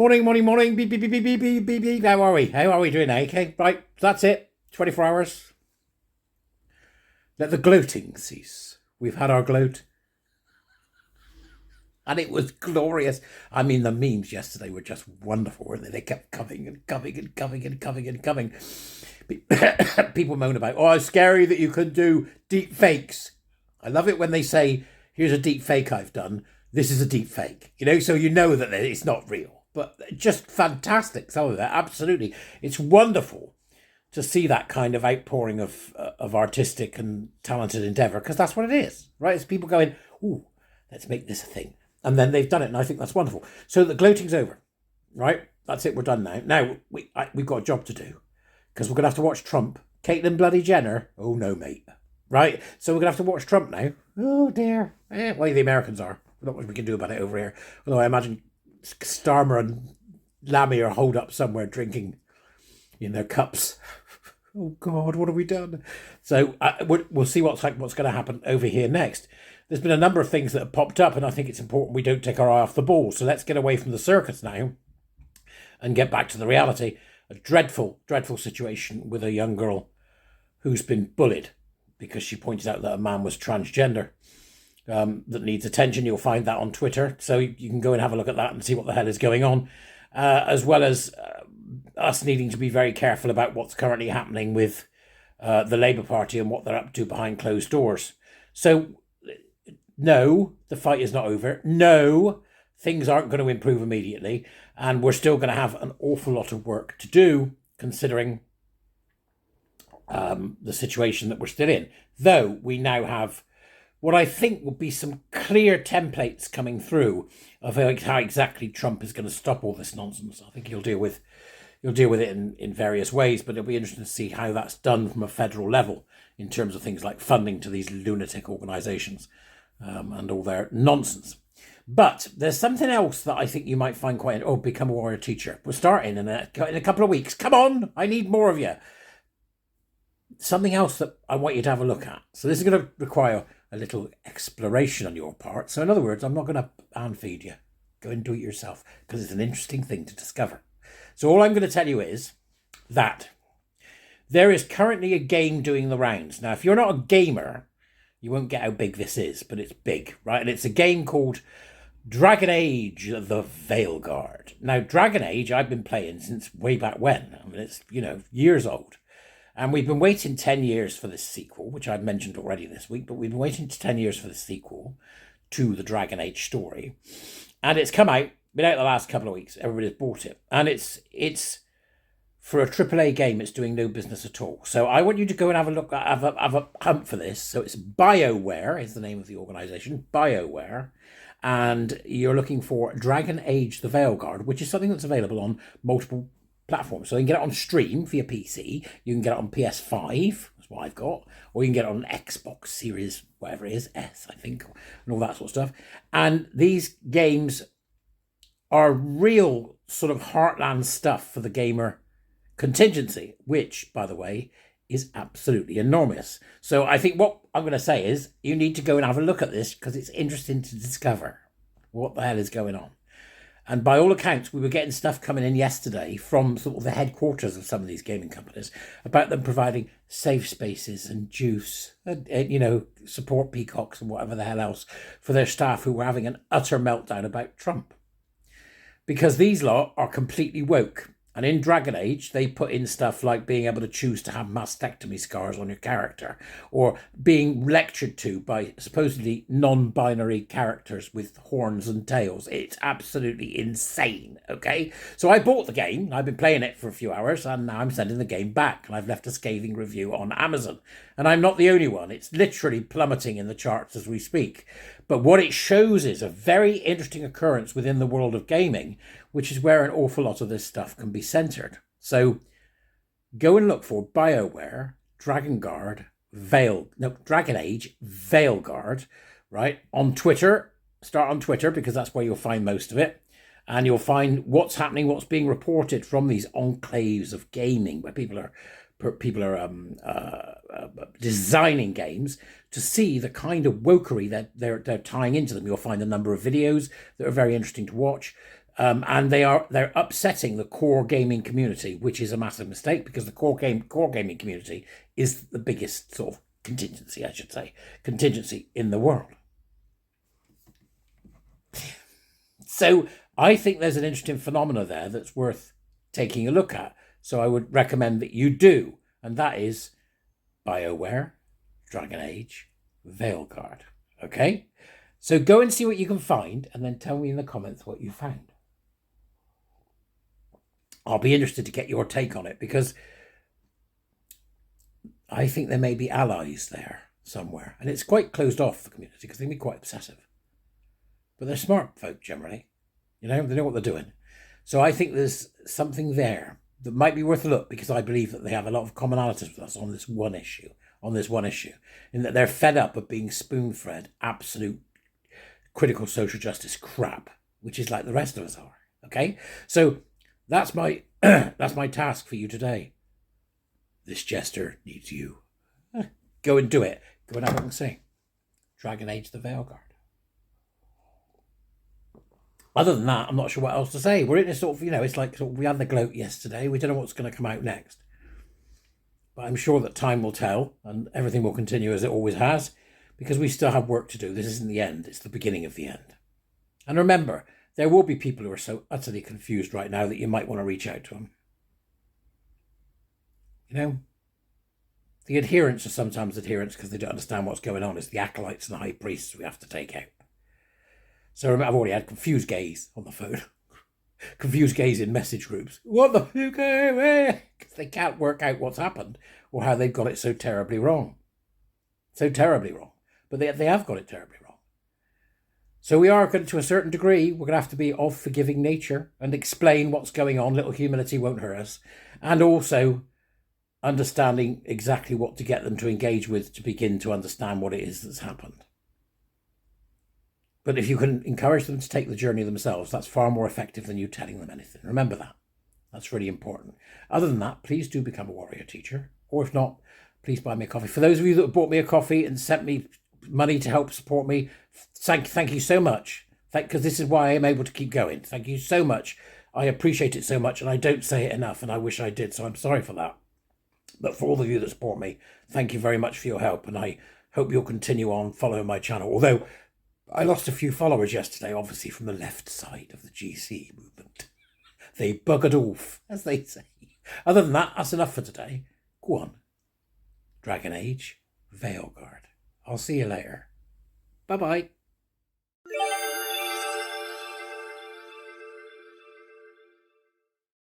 Morning, morning, morning. Beep, beep, beep, beep, beep, beep, beep, beep. How are we? How are we doing now? Okay, right. That's it. 24 hours. Let the gloating cease. We've had our gloat. And it was glorious. I mean, the memes yesterday were just wonderful, weren't they? They kept coming and coming and coming and coming and coming. People moan about, oh, it's scary that you can do deep fakes. I love it when they say, here's a deep fake I've done. This is a deep fake. So you know that it's not real. But just fantastic, some of that, absolutely. It's wonderful to see that kind of outpouring of artistic and talented endeavour, because that's what it is, right? It's people going, ooh, let's make this a thing. And then they've done it, and I think that's wonderful. So the gloating's over, right? That's it, we're done now. Now, we've got a job to do, because we're going to have to watch Trump. Caitlyn bloody Jenner, oh no, mate. Right? So we're going to have to watch Trump now. Oh dear. Well, the Americans are. Not much we can do about it over here. Although I imagine Starmer and Lammy are holed up somewhere drinking in their cups. Oh God, what have we done? So we'll see what's going to happen over here next. There's been a number of things that have popped up, and I think it's important we don't take our eye off the ball. So let's get away from the circus now and get back to the reality. A dreadful, dreadful situation with a young girl who's been bullied because she pointed out that a man was transgender. That needs attention. You'll find that on Twitter, so you can go and have a look at that and see what the hell is going on, as well as us needing to be very careful about what's currently happening with the Labour Party and what they're up to behind closed doors. So no, the fight is not over. No, things aren't going to improve immediately, and we're still going to have an awful lot of work to do, considering the situation that we're still in, though we now have what I think will be some clear templates coming through of how exactly Trump is going to stop all this nonsense. I think he'll deal with it in various ways, but it'll be interesting to see how that's done from a federal level in terms of things like funding to these lunatic organisations and all their nonsense. But there's something else that I think you might find quite... Oh, become a warrior teacher. We're starting in a couple of weeks. Come on, I need more of you. Something else that I want you to have a look at. So this is going to require a little exploration on your part. So in other words, I'm not going to hand feed you. Go and do it yourself, because it's an interesting thing to discover. So all I'm going to tell you is that there is currently a game doing the rounds. Now, if you're not a gamer, you won't get how big this is, but it's big, right? And it's a game called Dragonage, the Veilguard. Now, Dragonage, I've been playing since way back when. I mean, it's, years old. And we've been waiting 10 years for this sequel, which I've mentioned already this week, but we've been waiting 10 years for the sequel to the Dragonage story. And it's come out, been out the last couple of weeks. Everybody's bought it. And it's for a AAA game, it's doing no business at all. So I want you to go and have a look, have a hunt for this. So it's BioWare is the name of the organisation, BioWare. And you're looking for Dragonage the Veilguard, which is something that's available on multiple platforms. So you can get it on stream for your PC, you can get it on PS5, that's what I've got, or you can get it on Xbox Series, whatever it is, S, I think, and all that sort of stuff. And these games are real sort of heartland stuff for the gamer contingency, which, by the way, is absolutely enormous. So I think what I'm going to say is you need to go and have a look at this, because it's interesting to discover what the hell is going on. And by all accounts, we were getting stuff coming in yesterday from sort of the headquarters of some of these gaming companies about them providing safe spaces and juice, and, support peacocks and whatever the hell else for their staff who were having an utter meltdown about Trump. Because these lot are completely woke. And in Dragonage, they put in stuff like being able to choose to have mastectomy scars on your character, or being lectured to by supposedly non-binary characters with horns and tails. It's absolutely insane, okay? So I bought the game, I've been playing it for a few hours, and now I'm sending the game back, and I've left a scathing review on Amazon. And I'm not the only one. It's literally plummeting in the charts as we speak. But what it shows is a very interesting occurrence within the world of gaming, which is where an awful lot of this stuff can be centered. So go and look for BioWare, Dragonage, Veilguard, right? On Twitter, start on Twitter, because that's where you'll find most of it. And you'll find what's happening, what's being reported from these enclaves of gaming, where people are designing games to see the kind of wokery that they're tying into them. You'll find a number of videos that are very interesting to watch. And they're upsetting the core gaming community, which is a massive mistake because the core gaming community is the biggest sort of contingency in the world. So I think there's an interesting phenomena there that's worth taking a look at. So I would recommend that you do, and that is BioWare, Dragonage, Veilguard. Okay? So go and see what you can find, and then tell me in the comments what you found. I'll be interested to get your take on it, because I think there may be allies there somewhere. And it's quite closed off, the community, because they can be quite obsessive. But they're smart folk, generally. You know, they know what they're doing. So I think there's something there that might be worth a look, because I believe that they have a lot of commonalities with us on this one issue, in that they're fed up of being spoon-fed absolute critical social justice crap, which is like the rest of us are. Okay? So that's my that's my task for you today. This jester needs you. Go and do it. Go and have a look and see. Dragonage the Veilguard. Other than that, I'm not sure what else to say. We're in this sort of, it's like we had the gloat yesterday. We don't know what's going to come out next. But I'm sure that time will tell, and everything will continue as it always has, because we still have work to do. This isn't the end. It's the beginning of the end. And remember, there will be people who are so utterly confused right now that you might want to reach out to them. The adherents are sometimes adherents because they don't understand what's going on. It's the acolytes and the high priests we have to take out. So remember, I've already had confused gays on the phone. Confused gays in message groups. What the fuck? Because they can't work out what's happened or how they've got it so terribly wrong. So terribly wrong. But they have got it terribly wrong. So we are going to a certain degree, we're going to have to be of forgiving nature and explain what's going on. Little humility won't hurt us. And also understanding exactly what to get them to engage with to begin to understand what it is that's happened. But if you can encourage them to take the journey themselves, that's far more effective than you telling them anything. Remember that. That's really important. Other than that, please do become a warrior teacher. Or if not, please buy me a coffee. For those of you that have bought me a coffee and sent me money to help support me, thank you so much. Because this is why I am able to keep going. Thank you so much. I appreciate it so much, and I don't say it enough, and I wish I did, so I'm sorry for that. But for all of you that support me, thank you very much for your help, and I hope you'll continue on following my channel. Although I lost a few followers yesterday, obviously from the left side of the GC movement. They buggered off, as they say. Other than that, that's enough for today. Go on. Dragonage, Veilguard. I'll see you later. Bye-bye.